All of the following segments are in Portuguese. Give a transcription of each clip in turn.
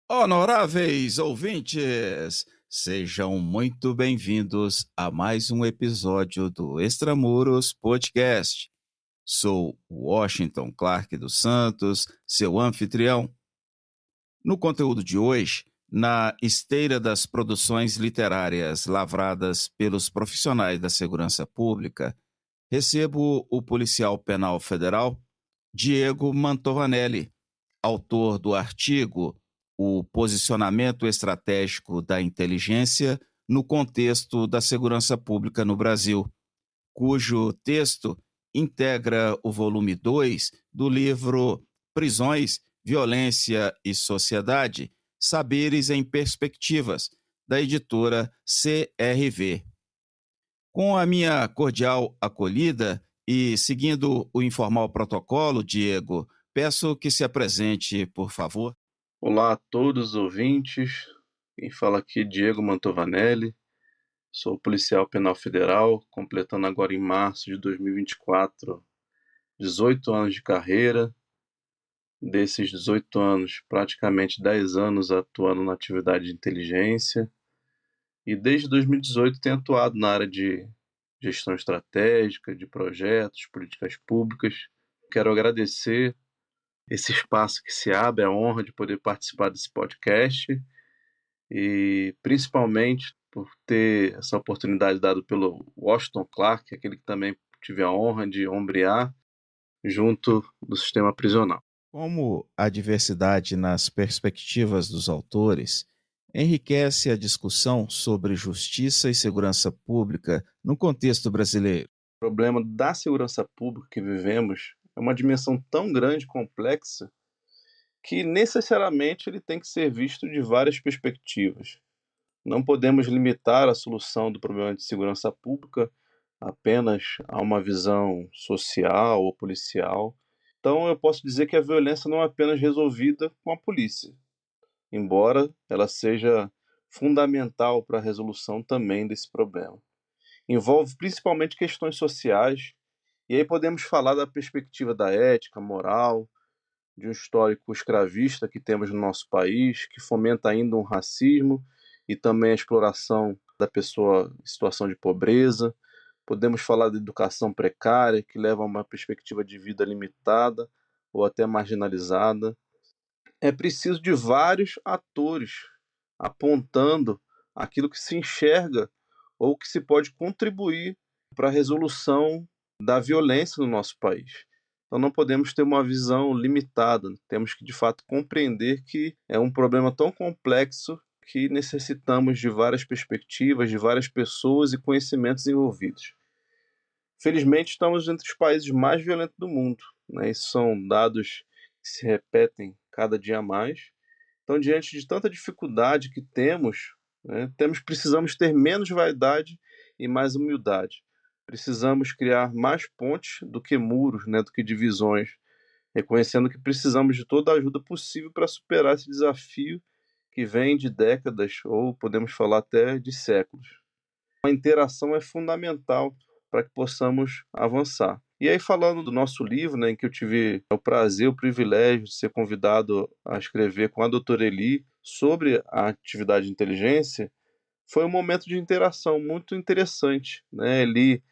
Honoráveis ouvintes, sejam muito bem-vindos a mais um episódio do Extramuros Podcast. Sou Washington Clark dos Santos, seu anfitrião. No conteúdo de hoje, na esteira das produções literárias lavradas pelos profissionais da segurança pública, recebo o policial penal federal Diego Mantovanelli, autor do artigo O Posicionamento Estratégico da Inteligência no Contexto da Segurança Pública no Brasil, cujo texto integra o volume 2 do livro Prisões, Violência e Sociedade, Saberes em Perspectivas, da editora CRV. Com a minha cordial acolhida e seguindo o informal protocolo, Diego, peço que se apresente, por favor. Olá a todos os ouvintes, quem fala aqui é Diego Mantovanelli, sou policial penal federal, completando agora em março de 2024, 18 anos de carreira. Desses 18 anos, praticamente 10 anos atuando na atividade de inteligência, e desde 2018 tenho atuado na área de gestão estratégica, de projetos, políticas públicas. Quero agradecer esse espaço que se abre, a honra de poder participar desse podcast e principalmente por ter essa oportunidade dada pelo Washington Clark, aquele que também tive a honra de ombrear junto do sistema prisional. Como a diversidade nas perspectivas dos autores enriquece a discussão sobre justiça e segurança pública no contexto brasileiro. O problema da segurança pública que vivemos é uma dimensão tão grande e complexa que necessariamente ele tem que ser visto de várias perspectivas. Não podemos limitar a solução do problema de segurança pública apenas a uma visão social ou policial. Então eu posso dizer que a violência não é apenas resolvida com a polícia, embora ela seja fundamental para a resolução também desse problema. Envolve principalmente questões sociais, e aí podemos falar da perspectiva da ética, moral, de um histórico escravista que temos no nosso país, que fomenta ainda um racismo e também a exploração da pessoa em situação de pobreza. Podemos falar da educação precária, que leva a uma perspectiva de vida limitada ou até marginalizada. É preciso de vários atores apontando aquilo que se enxerga ou que se pode contribuir para a resolução da violência no nosso país. Então não podemos ter uma visão limitada, temos que de fato compreender que é um problema tão complexo que necessitamos de várias perspectivas, de várias pessoas e conhecimentos envolvidos. Felizmente estamos entre os países mais violentos do mundo, né? Isso são dados que se repetem cada dia mais. Então, diante de tanta dificuldade que temos, né, precisamos ter menos vaidade e mais humildade. Precisamos criar mais pontes do que muros, né, do que divisões, reconhecendo que precisamos de toda a ajuda possível para superar esse desafio que vem de décadas, ou podemos falar até de séculos. A interação é fundamental para que possamos avançar. E aí, falando do nosso livro, né, em que eu tive o prazer, o privilégio de ser convidado a escrever com a doutora Eli sobre a atividade de inteligência, foi um momento de interação muito interessante, né? Eli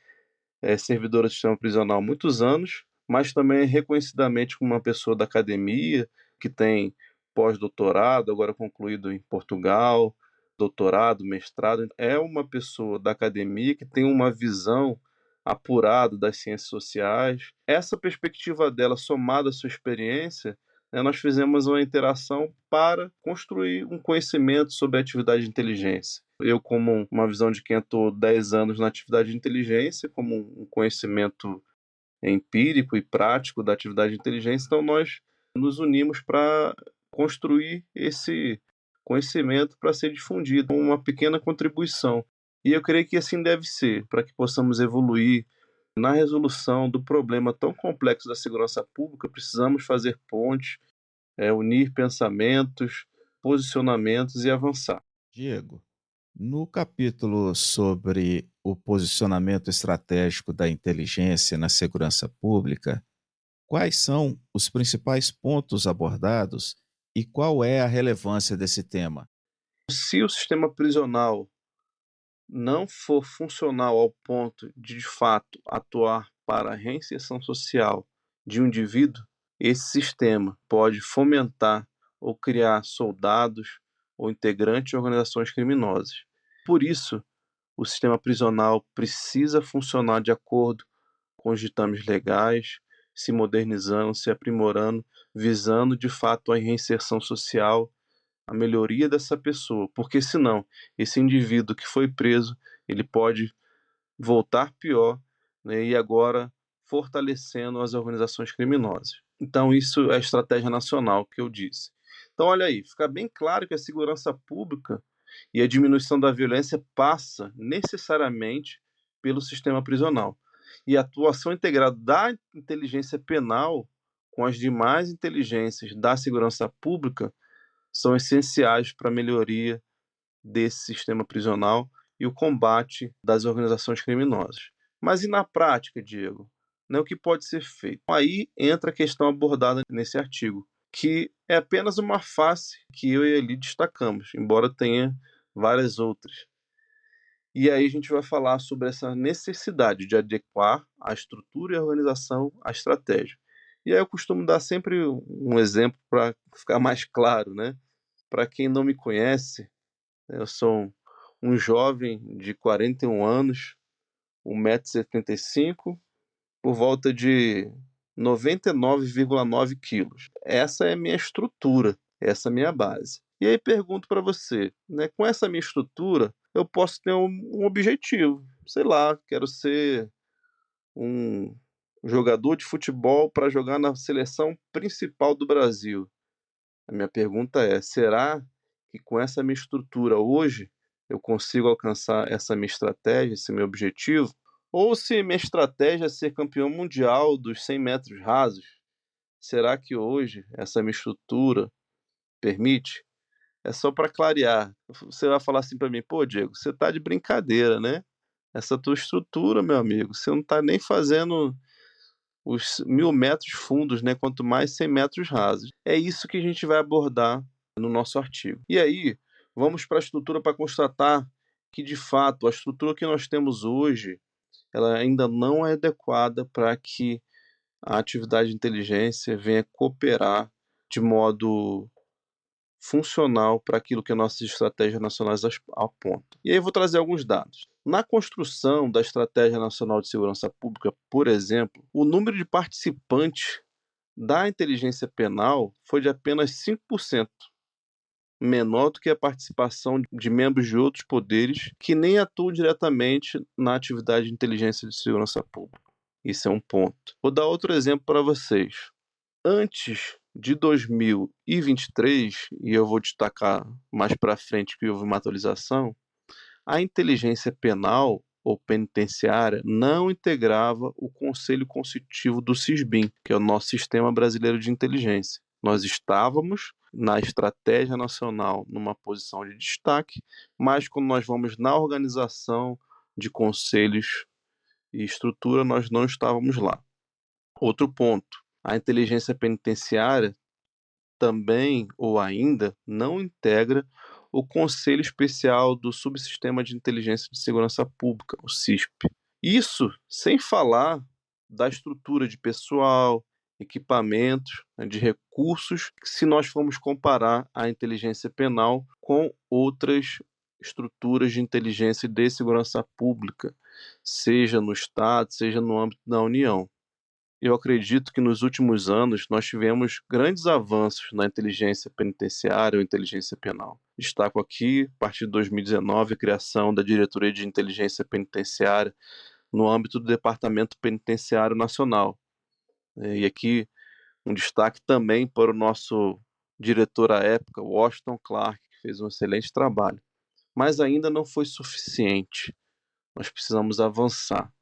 é servidora do sistema prisional há muitos anos, mas também é reconhecidamente como uma pessoa da academia, que tem pós-doutorado, agora concluído em Portugal, doutorado, mestrado. É uma pessoa da academia que tem uma visão apurada das ciências sociais. Essa perspectiva dela, somada à sua experiência, né, nós fizemos uma interação para construir um conhecimento sobre a atividade de inteligência. Eu, como uma visão de quem estou 10 anos na atividade de inteligência, como um conhecimento empírico e prático da atividade de inteligência, então nós nos unimos para construir esse conhecimento para ser difundido, uma pequena contribuição. E eu creio que assim deve ser, para que possamos evoluir na resolução do problema tão complexo da segurança pública. Precisamos fazer pontes, unir pensamentos, posicionamentos e avançar. Diego, no capítulo sobre o posicionamento estratégico da inteligência na segurança pública, quais são os principais pontos abordados e qual é a relevância desse tema? Se o sistema prisional não for funcional ao ponto de fato, atuar para a reinserção social de um indivíduo, esse sistema pode fomentar ou criar soldados ou integrantes de organizações criminosas. Por isso, o sistema prisional precisa funcionar de acordo com os ditames legais, se modernizando, se aprimorando, visando de fato a reinserção social, a melhoria dessa pessoa, porque senão esse indivíduo que foi preso, ele pode voltar pior, né, e agora fortalecendo as organizações criminosas. Então isso é a estratégia nacional que eu disse. Então olha aí, fica bem claro que a segurança pública e a diminuição da violência passa necessariamente pelo sistema prisional. E a atuação integrada da inteligência penal com as demais inteligências da segurança pública são essenciais para a melhoria desse sistema prisional e o combate das organizações criminosas. Mas e na prática, Diego? Né, o que pode ser feito? Aí entra a questão abordada nesse artigo, que é apenas uma face que eu e ele destacamos, embora tenha várias outras. E aí a gente vai falar sobre essa necessidade de adequar a estrutura e a organização à estratégia. E aí eu costumo dar sempre um exemplo para ficar mais claro, né? Para quem não me conhece, eu sou um jovem de 41 anos, 1,75 m, por volta de 99,9 quilos. Essa é a minha estrutura, essa é a minha base. E aí pergunto para você, né, com essa minha estrutura, eu posso ter um objetivo. Sei lá, quero ser um jogador de futebol para jogar na seleção principal do Brasil. A minha pergunta é: será que com essa minha estrutura hoje eu consigo alcançar essa minha estratégia, esse meu objetivo? Ou se minha estratégia é ser campeão mundial dos 100 metros rasos, será que hoje essa minha estrutura permite? É só para clarear. Você vai falar assim para mim: pô, Diego, você tá de brincadeira, né? Essa tua estrutura, meu amigo, você não tá nem fazendo os 1.000 metros fundos, né? Quanto mais 100 metros rasos. É isso que a gente vai abordar no nosso artigo. E aí, vamos para a estrutura para constatar que, de fato, a estrutura que nós temos hoje, ela ainda não é adequada para que a atividade de inteligência venha cooperar de modo funcional para aquilo que nossas estratégias nacionais apontam. E aí eu vou trazer alguns dados. Na construção da Estratégia Nacional de Segurança Pública, por exemplo, o número de participantes da inteligência penal foi de apenas 5%, menor do que a participação de membros de outros poderes que nem atuam diretamente na atividade de inteligência de segurança pública. Isso é um ponto. Vou dar outro exemplo para vocês. Antes de 2023, e eu vou destacar mais para frente que houve uma atualização, a inteligência penal ou penitenciária não integrava o Conselho Consultivo do SISBIM, que é o nosso Sistema Brasileiro de Inteligência. Nós estávamos na estratégia nacional numa posição de destaque, mas quando nós vamos na organização de conselhos e estrutura, nós não estávamos lá. Outro ponto, a inteligência penitenciária também ou ainda não integra o Conselho Especial do Subsistema de Inteligência de Segurança Pública, o CISP. Isso sem falar da estrutura de pessoal, equipamentos, né, de recursos, se nós formos comparar a inteligência penal com outras estruturas de inteligência de segurança pública, seja no Estado, seja no âmbito da União. Eu acredito que nos últimos anos nós tivemos grandes avanços na inteligência penitenciária ou inteligência penal. Destaco aqui, a partir de 2019, a criação da Diretoria de Inteligência Penitenciária no âmbito do Departamento Penitenciário Nacional. E aqui um destaque também para o nosso diretor à época, Washington Clark, que fez um excelente trabalho. Mas ainda não foi suficiente. Nós precisamos avançar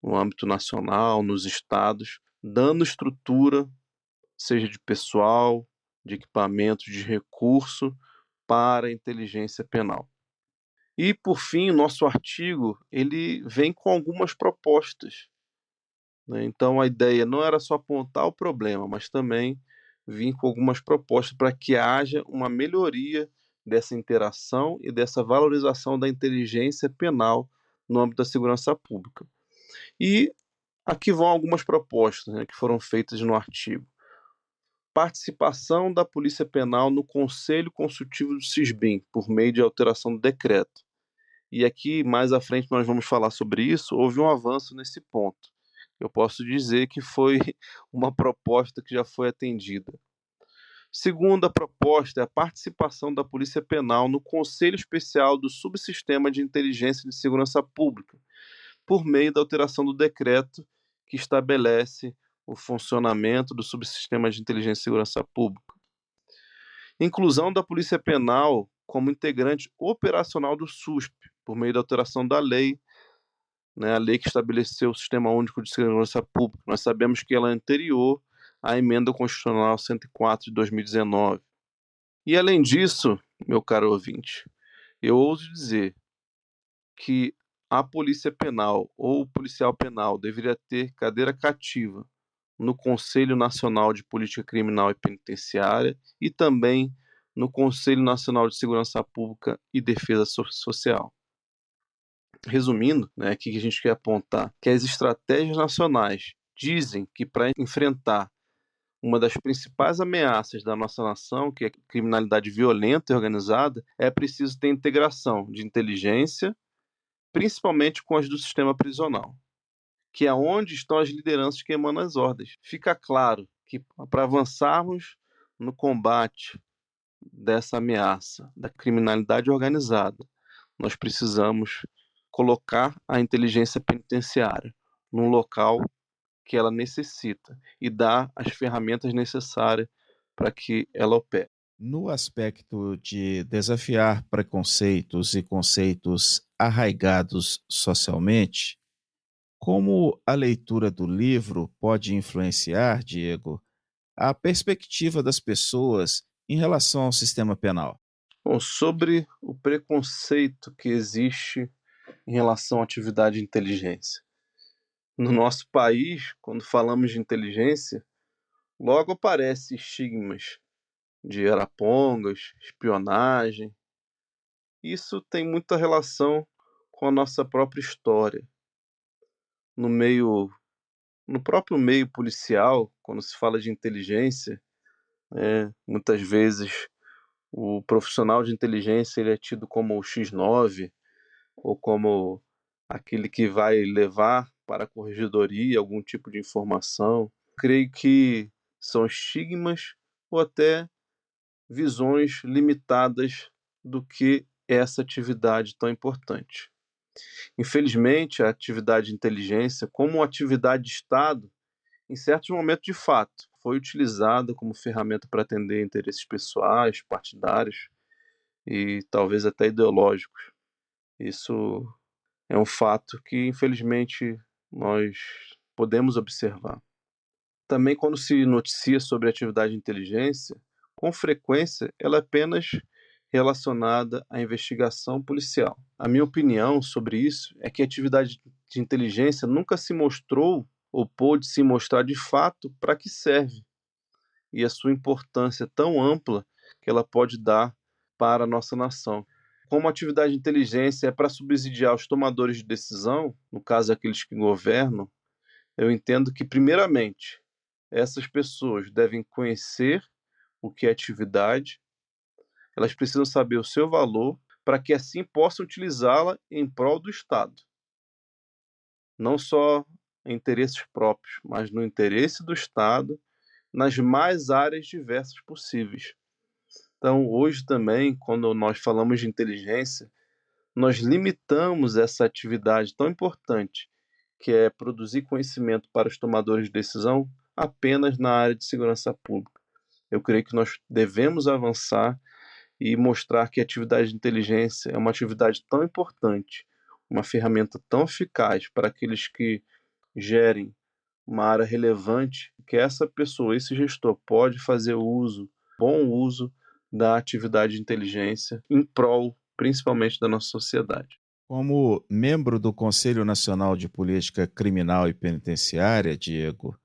no âmbito nacional, nos estados, dando estrutura, seja de pessoal, de equipamento, de recurso, para a inteligência penal. E, por fim, o nosso artigo ele vem com algumas propostas, né? Então, a ideia não era só apontar o problema, mas também vir com algumas propostas para que haja uma melhoria dessa interação e dessa valorização da inteligência penal no âmbito da segurança pública. E aqui vão algumas propostas, né, que foram feitas no artigo. Participação da Polícia Penal no Conselho Consultivo do SISBEM, por meio de alteração do decreto. E aqui, mais à frente, nós vamos falar sobre isso. Houve um avanço nesse ponto. Eu posso dizer que foi uma proposta que já foi atendida. Segunda proposta é a participação da Polícia Penal no Conselho Especial do Subsistema de Inteligência de Segurança Pública, por meio da alteração do decreto que estabelece o funcionamento do Subsistema de Inteligência e Segurança Pública. Inclusão da Polícia Penal como integrante operacional do SUSP, por meio da alteração da lei, né, a lei que estabeleceu o Sistema Único de Segurança Pública. Nós sabemos que ela é anterior à Emenda Constitucional 104 de 2019. E, além disso, meu caro ouvinte, eu ouso dizer que a Polícia Penal ou o policial penal deveria ter cadeira cativa no Conselho Nacional de Política Criminal e Penitenciária e também no Conselho Nacional de Segurança Pública e Defesa Social. Resumindo, né, aqui que a gente quer apontar que as estratégias nacionais dizem que para enfrentar uma das principais ameaças da nossa nação, que é a criminalidade violenta e organizada, é preciso ter integração de inteligência, principalmente com as do sistema prisional, que é onde estão as lideranças que emanam as ordens. Fica claro que para avançarmos no combate dessa ameaça da criminalidade organizada, nós precisamos colocar a inteligência penitenciária num local que ela necessita e dar as ferramentas necessárias para que ela opere. No aspecto de desafiar preconceitos e conceitos arraigados socialmente, como a leitura do livro pode influenciar, Diego, a perspectiva das pessoas em relação ao sistema penal? Bom, sobre o preconceito que existe em relação à atividade de inteligência. No nosso país, quando falamos de inteligência, logo aparecem estigmas de arapongas, espionagem. Isso tem muita relação com a nossa própria história. No próprio meio policial, quando se fala de inteligência, muitas vezes o profissional de inteligência ele é tido como o X9 ou como aquele que vai levar para a corregedoria algum tipo de informação. Creio que são estigmas ou até visões limitadas do que é essa atividade tão importante. Infelizmente, a atividade de inteligência, como atividade de Estado, em certos momentos, de fato, foi utilizada como ferramenta para atender interesses pessoais, partidários e talvez até ideológicos. Isso é um fato que, infelizmente, nós podemos observar. Também, quando se noticia sobre atividade de inteligência, com frequência ela é apenas relacionada à investigação policial. A minha opinião sobre isso é que a atividade de inteligência nunca se mostrou ou pôde se mostrar de fato para que serve e a sua importância tão ampla que ela pode dar para a nossa nação. Como a atividade de inteligência é para subsidiar os tomadores de decisão, no caso aqueles que governam, eu entendo que, primeiramente, essas pessoas devem conhecer o que é atividade, elas precisam saber o seu valor para que assim possam utilizá-la em prol do Estado. Não só em interesses próprios, mas no interesse do Estado, nas mais áreas diversas possíveis. Então, hoje também, quando nós falamos de inteligência, nós limitamos essa atividade tão importante, que é produzir conhecimento para os tomadores de decisão, apenas na área de segurança pública. Eu creio que nós devemos avançar e mostrar que a atividade de inteligência é uma atividade tão importante, uma ferramenta tão eficaz para aqueles que gerem uma área relevante, que essa pessoa, esse gestor, pode fazer uso, bom uso da atividade de inteligência em prol, principalmente, da nossa sociedade. Como membro do Conselho Nacional de Política Criminal e Penitenciária, Diego,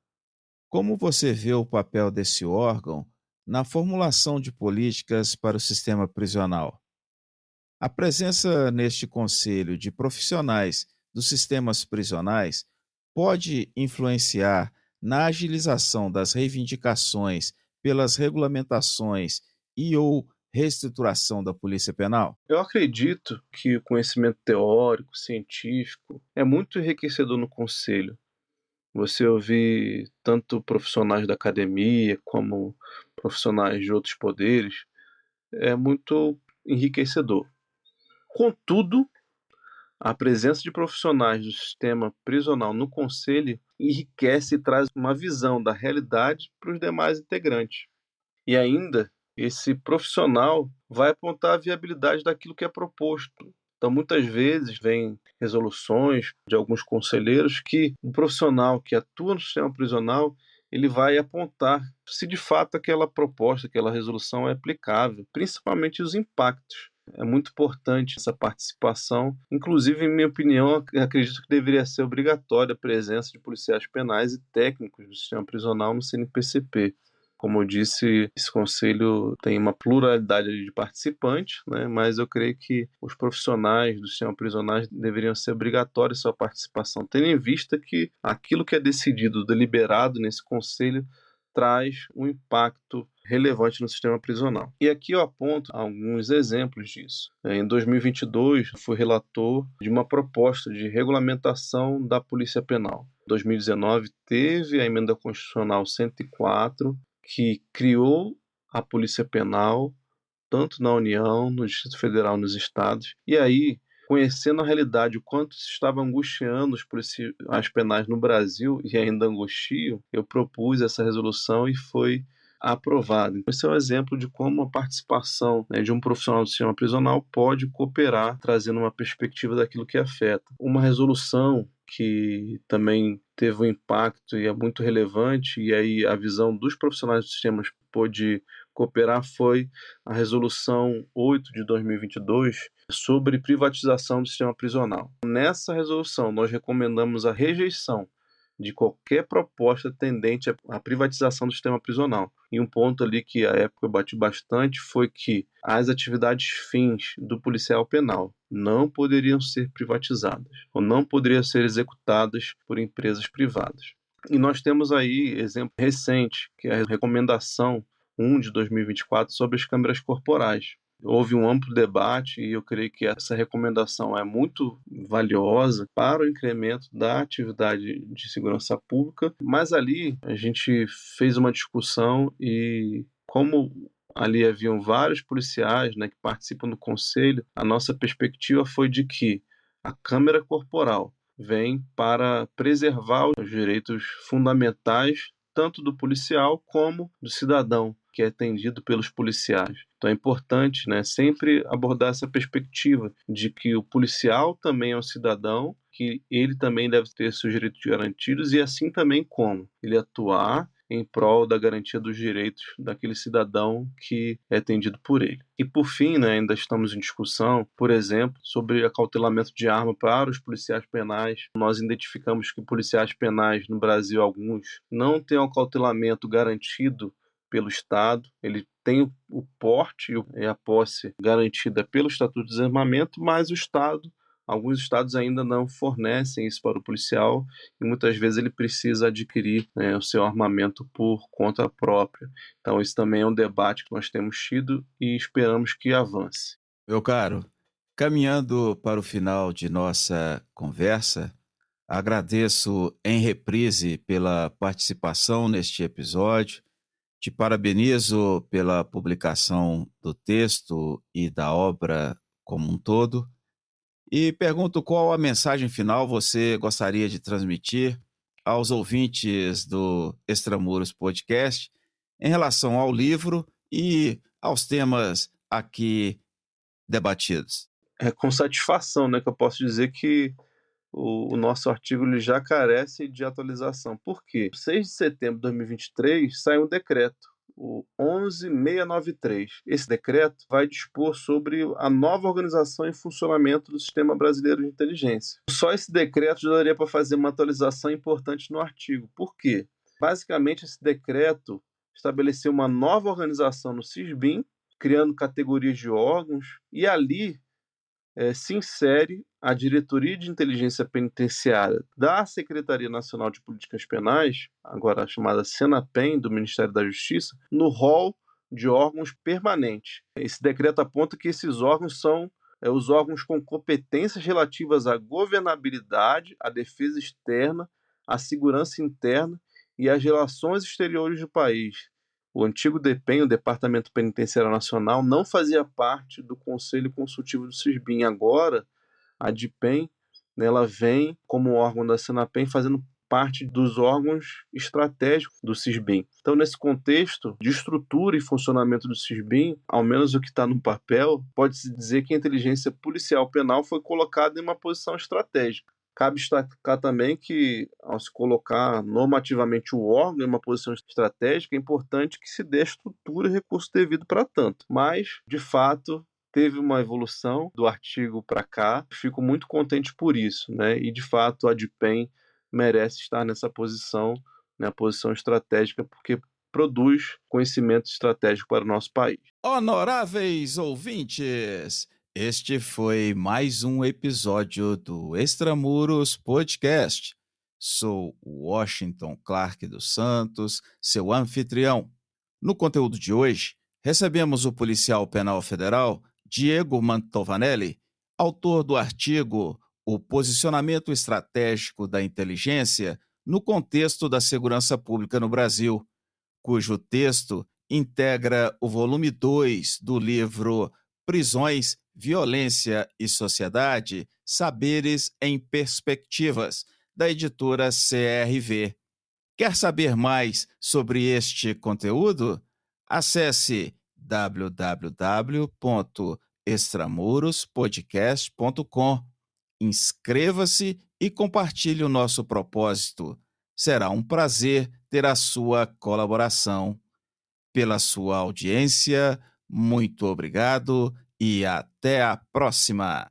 como você vê o papel desse órgão na formulação de políticas para o sistema prisional? A presença neste conselho de profissionais dos sistemas prisionais pode influenciar na agilização das reivindicações pelas regulamentações e/ou reestruturação da Polícia Penal? Eu acredito que o conhecimento teórico, científico, é muito enriquecedor no conselho. Você ouvir tanto profissionais da academia como profissionais de outros poderes é muito enriquecedor. Contudo, a presença de profissionais do sistema prisional no conselho enriquece e traz uma visão da realidade para os demais integrantes. E ainda, esse profissional vai apontar a viabilidade daquilo que é proposto. Então, muitas vezes, vem resoluções de alguns conselheiros que o profissional que atua no sistema prisional ele vai apontar se de fato aquela proposta, aquela resolução é aplicável, principalmente os impactos. É muito importante essa participação. Inclusive, em minha opinião, acredito que deveria ser obrigatória a presença de policiais penais e técnicos do sistema prisional no CNPCP. Como eu disse, esse conselho tem uma pluralidade de participantes, né? Mas eu creio que os profissionais do sistema prisional deveriam ser obrigatórios sua participação, tendo em vista que aquilo que é decidido, deliberado nesse conselho, traz um impacto relevante no sistema prisional. E aqui eu aponto alguns exemplos disso. Em 2022, fui relator de uma proposta de regulamentação da Polícia Penal. Em 2019, teve a emenda constitucional 104, que criou a Polícia Penal, tanto na União, no Distrito Federal, nos estados. E aí, conhecendo a realidade, o quanto se estava angustiando os policiais penais no Brasil, e ainda angustiam, eu propus essa resolução e foi aprovada. Esse é um exemplo de como a participação, né, de um profissional do sistema prisional pode cooperar, trazendo uma perspectiva daquilo que afeta. Uma resolução que também teve um impacto e é muito relevante, e aí a visão dos profissionais dos sistemas pôde cooperar, foi a Resolução 8 de 2022 sobre privatização do sistema prisional. Nessa resolução, nós recomendamos a rejeição de qualquer proposta tendente à privatização do sistema prisional. E um ponto ali que à época eu bati bastante foi que as atividades fins do policial penal não poderiam ser privatizadas ou não poderiam ser executadas por empresas privadas. E nós temos aí exemplo recente, que é a recomendação 1 de 2024 sobre as câmeras corporais. Houve um amplo debate e eu creio que essa recomendação é muito valiosa para o incremento da atividade de segurança pública, mas ali a gente fez uma discussão e como ali haviam vários policiais, né, que participam do conselho, a nossa perspectiva foi de que a câmera corporal vem para preservar os direitos fundamentais tanto do policial como do cidadão que é atendido pelos policiais. Então é importante, né, sempre abordar essa perspectiva de que o policial também é um cidadão, que ele também deve ter seus direitos garantidos e assim também como ele atuar em prol da garantia dos direitos daquele cidadão que é atendido por ele. E por fim, né, ainda estamos em discussão, por exemplo, sobre acautelamento de arma para os policiais penais. Nós identificamos que policiais penais no Brasil, alguns, não têm acautelamento garantido pelo Estado, ele tem o porte e a posse garantida pelo Estatuto de Desarmamento, mas o Estado, alguns estados ainda não fornecem isso para o policial e muitas vezes ele precisa adquirir, né, o seu armamento por conta própria. Então isso também é um debate que nós temos tido e esperamos que avance. Meu caro, caminhando para o final de nossa conversa, agradeço em reprise pela participação neste episódio. Te parabenizo pela publicação do texto e da obra como um todo. E pergunto qual a mensagem final você gostaria de transmitir aos ouvintes do Extramuros Podcast em relação ao livro e aos temas aqui debatidos. É com satisfação, né, que eu posso dizer que o nosso artigo ele já carece de atualização. Por quê? 6 de setembro de 2023 saiu um decreto o 11.693. Esse decreto vai dispor sobre a nova organização e funcionamento do Sistema Brasileiro de Inteligência. Só esse decreto já daria para fazer uma atualização importante no artigo. Por quê? Basicamente, esse decreto estabeleceu uma nova organização no SISBIN, criando categorias de órgãos, e ali se insere a Diretoria de Inteligência Penitenciária da Secretaria Nacional de Políticas Penais, agora chamada Senapen, do Ministério da Justiça, no rol de órgãos permanentes. Esse decreto aponta que esses órgãos são os órgãos com competências relativas à governabilidade, à defesa externa, à segurança interna e às relações exteriores do país. O antigo DEPEN, o Departamento Penitenciário Nacional, não fazia parte do Conselho Consultivo do SISBIN. Agora, a DIPEN, ela vem como órgão da Senapen, fazendo parte dos órgãos estratégicos do SISBIN. Então, nesse contexto de estrutura e funcionamento do SISBIN, ao menos o que está no papel, pode-se dizer que a inteligência policial penal foi colocada em uma posição estratégica. Cabe destacar também que, ao se colocar normativamente o órgão em uma posição estratégica, é importante que se dê estrutura e recurso devido para tanto. Mas, de fato, teve uma evolução do artigo para cá. Fico muito contente por isso, né? E, de fato, a DIPEN merece estar nessa posição, né? Posição estratégica, porque produz conhecimento estratégico para o nosso país. Honoráveis ouvintes, este foi mais um episódio do Extramuros Podcast. Sou o Washington Clark dos Santos, seu anfitrião. No conteúdo de hoje, recebemos o policial penal federal Diego Mantovanelli, autor do artigo O Posicionamento Estratégico da Inteligência no Contexto da Segurança Pública no Brasil, cujo texto integra o volume 2 do livro Prisões, Violência e Sociedade, Saberes em Perspectivas, da editora CRV. Quer saber mais sobre este conteúdo? Acesse www.extramurospodcast.com. Inscreva-se e compartilhe o nosso propósito. Será um prazer ter a sua colaboração. Pela sua audiência, muito obrigado e até a próxima!